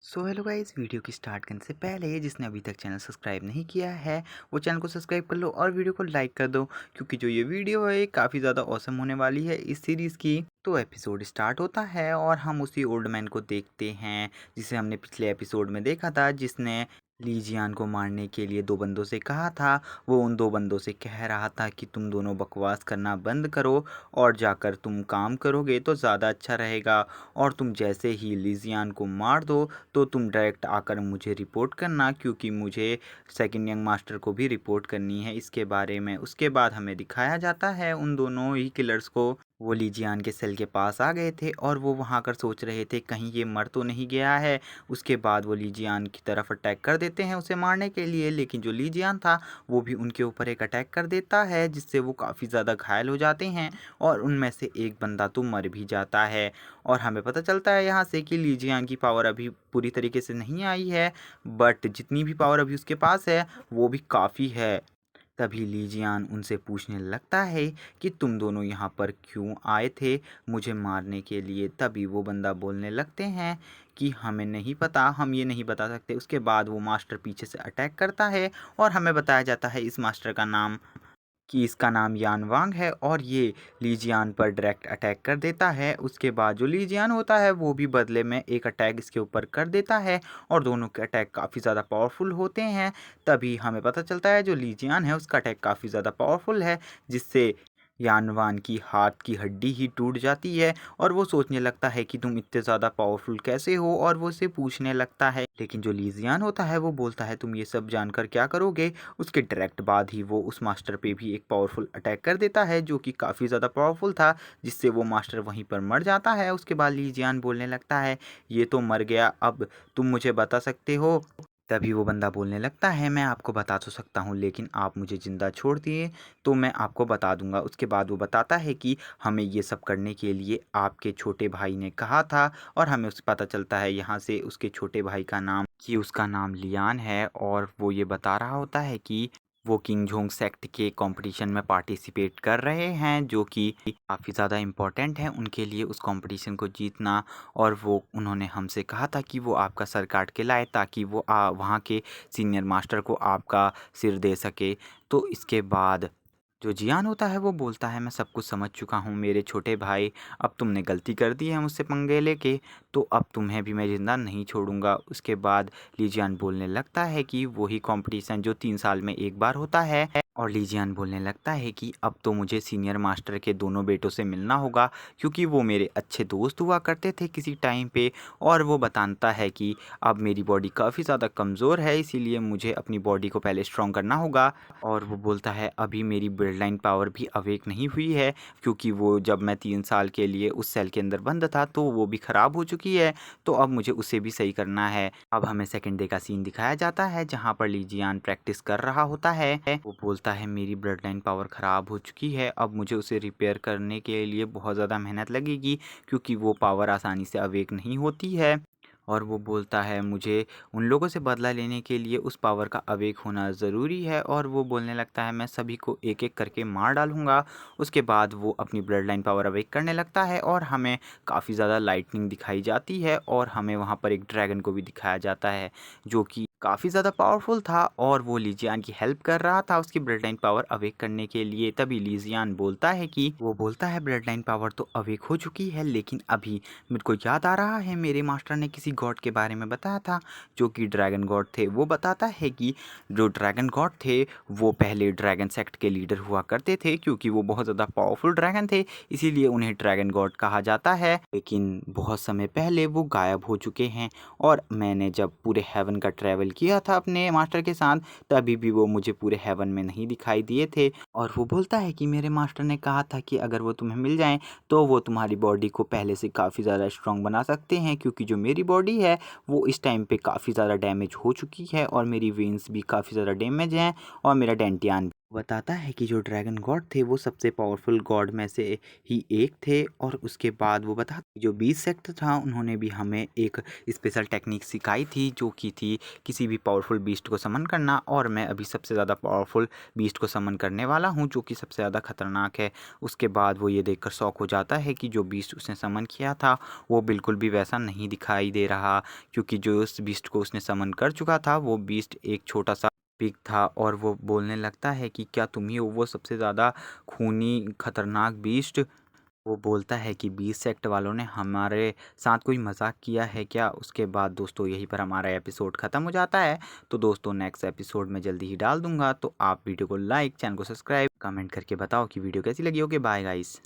Hello guys, video की start करने से पहले जिसने अभी तक चैनल सब्सक्राइब नहीं किया है वो चैनल को सब्सक्राइब कर लो और वीडियो को लाइक कर दो, क्योंकि जो ये वीडियो है काफ़ी ज़्यादा ऑसम होने वाली है इस सीरीज़ की। तो एपिसोड स्टार्ट होता है और हम उसी ओल्ड मैन को देखते हैं जिसे हमने पिछले एपिसोड में देखा था, जिसने लीजियान को मारने के लिए दो बंदों से कहा था। वो उन दो बंदों से कह रहा था कि तुम दोनों बकवास करना बंद करो और जाकर तुम काम करोगे तो ज़्यादा अच्छा रहेगा, और तुम जैसे ही लीजियान को मार दो तो तुम डायरेक्ट आकर मुझे रिपोर्ट करना, क्योंकि मुझे सेकंड यंग मास्टर को भी रिपोर्ट करनी है इसके बारे में। उसके बाद हमें दिखाया जाता है उन दोनों ही किलर्स को। वो लीजियान के सेल के पास आ गए थे और वो वहाँ कर सोच रहे थे कहीं ये मर तो नहीं गया है। उसके बाद वो लीजियान की तरफ अटैक कर देते हैं उसे मारने के लिए, लेकिन जो लीजियान था वो भी उनके ऊपर एक अटैक कर देता है, जिससे वो काफ़ी ज़्यादा घायल हो जाते हैं और उनमें से एक बंदा तो मर भी जाता है। और हमें पता चलता है यहाँ से कि लीजियान की पावर अभी पूरी तरीके से नहीं आई है, बट जितनी भी पावर अभी उसके पास है वो भी काफ़ी है। तभी लीजियान उनसे पूछने लगता है कि तुम दोनों यहाँ पर क्यों आए थे मुझे मारने के लिए। तभी वो बंदा बोलने लगते हैं कि हमें नहीं पता, हम ये नहीं बता सकते। उसके बाद वो मास्टर पीछे से अटैक करता है और हमें बताया जाता है इस मास्टर का नाम, कि इसका नाम यान वांग है और ये लीजियान पर डायरेक्ट अटैक कर देता है। उसके बाद जो लीजियान होता है वो भी बदले में एक अटैक इसके ऊपर कर देता है और दोनों के अटैक काफ़ी ज़्यादा पावरफुल होते हैं। तभी हमें पता चलता है जो लीजियान है उसका अटैक काफ़ी ज़्यादा पावरफुल है, जिससे यानवान की हाथ की हड्डी ही टूट जाती है और वो सोचने लगता है कि तुम इतने ज़्यादा पावरफुल कैसे हो, और वो उसे पूछने लगता है। लेकिन जो लीजियान होता है वो बोलता है तुम ये सब जानकर क्या करोगे। उसके डायरेक्ट बाद ही वो उस मास्टर पे भी एक पावरफुल अटैक कर देता है जो कि काफ़ी ज़्यादा पावरफुल था, जिससे वो मास्टर वहीं पर मर जाता है। उसके बाद लीजियान बोलने लगता है ये तो मर गया, अब तुम मुझे बता सकते हो। तभी वो बंदा बोलने लगता है मैं आपको बता तो सकता हूँ, लेकिन आप मुझे ज़िंदा छोड़ दिए तो मैं आपको बता दूंगा। उसके बाद वो बताता है कि हमें ये सब करने के लिए आपके छोटे भाई ने कहा था, और हमें उसे पता चलता है यहाँ से उसके छोटे भाई का नाम, कि उसका नाम लियान है। और वो ये बता रहा होता है कि वो किंग जोंग सेक्ट के कंपटीशन में पार्टिसिपेट कर रहे हैं, जो कि काफ़ी ज़्यादा इम्पोर्टेंट है उनके लिए उस कंपटीशन को जीतना। और वो उन्होंने हमसे कहा था कि वो आपका सर काट के लाए ताकि वो वहाँ के सीनियर मास्टर को आपका सिर दे सके। तो इसके बाद जो जियान होता है वो बोलता है मैं सब कुछ समझ चुका हूँ मेरे छोटे भाई, अब तुमने गलती कर दी है मुझसे पंगे लेके, तो अब तुम्हें भी मैं ज़िंदा नहीं छोड़ूंगा। उसके बाद लीजियान बोलने लगता है कि वही कंपटीशन जो 3 साल में एक बार होता है, और लीजियान बोलने लगता है कि अब तो मुझे सीनियर मास्टर के दोनों बेटों से मिलना होगा, क्योंकि वो मेरे अच्छे दोस्त हुआ करते थे किसी टाइम पे। और वो बताता है कि अब मेरी बॉडी काफ़ी ज़्यादा कमज़ोर है, इसीलिए मुझे अपनी बॉडी को पहले स्ट्रॉन्ग करना होगा। और वो बोलता है अभी मेरी ब्लड लाइन पावर भी अवेक नहीं हुई है, क्योंकि वो जब मैं 3 साल के लिए उस सेल के अंदर बंद था तो वो भी ख़राब हो चुकी है, तो अब मुझे उसे भी सही करना है। अब हमें सेकंड डे का सीन दिखाया जाता है जहाँ पर लीजियान प्रैक्टिस कर रहा होता है। वो बोलता है मेरी ब्लड लाइन पावर ख़राब हो चुकी है, अब मुझे उसे रिपेयर करने के लिए बहुत ज़्यादा मेहनत लगेगी, क्योंकि वो पावर आसानी से अवेक नहीं होती है। और वो बोलता है मुझे उन लोगों से बदला लेने के लिए उस पावर का अवेक होना ज़रूरी है, और वो बोलने लगता है मैं सभी को एक एक करके मार डालूंगा। उसके बाद वो अपनी ब्लड लाइन पावर अवेक करने लगता है और हमें काफ़ी ज़्यादा लाइटनिंग दिखाई जाती है, और हमें वहाँ पर एक ड्रैगन को भी दिखाया जाता है जो कि काफ़ी ज़्यादा पावरफुल था, और वो लीजियान की हेल्प कर रहा था उसकी ब्लड लाइन पावर अवेक करने के लिए। तभी लीजियान बोलता है कि वो बोलता है ब्लड लाइन पावर तो अवेक हो चुकी है, लेकिन अभी मेरे को याद आ रहा है मेरे मास्टर ने किसी गॉड के बारे में बताया था जो कि ड्रैगन गॉड थे। वो बताता है कि जो ड्रैगन गॉड थे वो पहले ड्रैगन सेक्ट के लीडर हुआ करते थे, क्योंकि वो बहुत ज़्यादा पावरफुल ड्रैगन थे, इसीलिए उन्हें ड्रैगन गॉड कहा जाता है। लेकिन बहुत समय पहले वो गायब हो चुके हैं, और मैंने जब पूरे हेवन का ट्रैवल किया था अपने मास्टर के साथ तभी भी वो मुझे पूरे हेवन में नहीं दिखाई दिए थे। और वो बोलता है कि मेरे मास्टर ने कहा था कि अगर वो तुम्हें मिल जाएं तो वो तुम्हारी बॉडी को पहले से काफ़ी ज़्यादा स्ट्रॉन्ग बना सकते हैं, क्योंकि जो मेरी बॉडी है वो इस टाइम पे काफ़ी ज़्यादा डैमेज हो चुकी है और मेरी वेन्स भी काफ़ी ज़्यादा डैमेज हैं और मेरा डेंटियान भी। बताता है कि जो ड्रैगन गॉड थे वो सबसे पावरफुल गॉड में से ही एक थे और उसके बाद वो बताता जो बीस्ट सेक्ट था उन्होंने भी हमें एक स्पेशल टेक्निक सिखाई थी जो कि थी किसी भी पावरफुल बीस्ट को समन करना। और मैं अभी सबसे ज़्यादा पावरफुल बीस्ट को समन करने वाला हूँ जो कि सबसे ज़्यादा खतरनाक है। उसके बाद वो ये देखकर शॉक हो जाता है कि जो बीस्ट उसने समन किया था वो बिल्कुल भी वैसा नहीं दिखाई दे रहा, क्योंकि जो उस बीस्ट को उसने समन कर चुका था वो बीस्ट एक छोटा सा पिग था। और वो बोलने लगता है कि क्या तुम ही हो वो सबसे ज़्यादा खूनी खतरनाक बीस्ट। वो बोलता है कि बीस्ट सेक्ट वालों ने हमारे साथ कोई मजाक किया है क्या। उसके बाद दोस्तों यहीं पर हमारा एपिसोड ख़त्म हो जाता है। तो दोस्तों नेक्स्ट एपिसोड में जल्दी ही डाल दूंगा, तो आप वीडियो को लाइक, चैनल को सब्सक्राइब, कमेंट करके बताओ कि वीडियो कैसी लगी। Okay bye guys.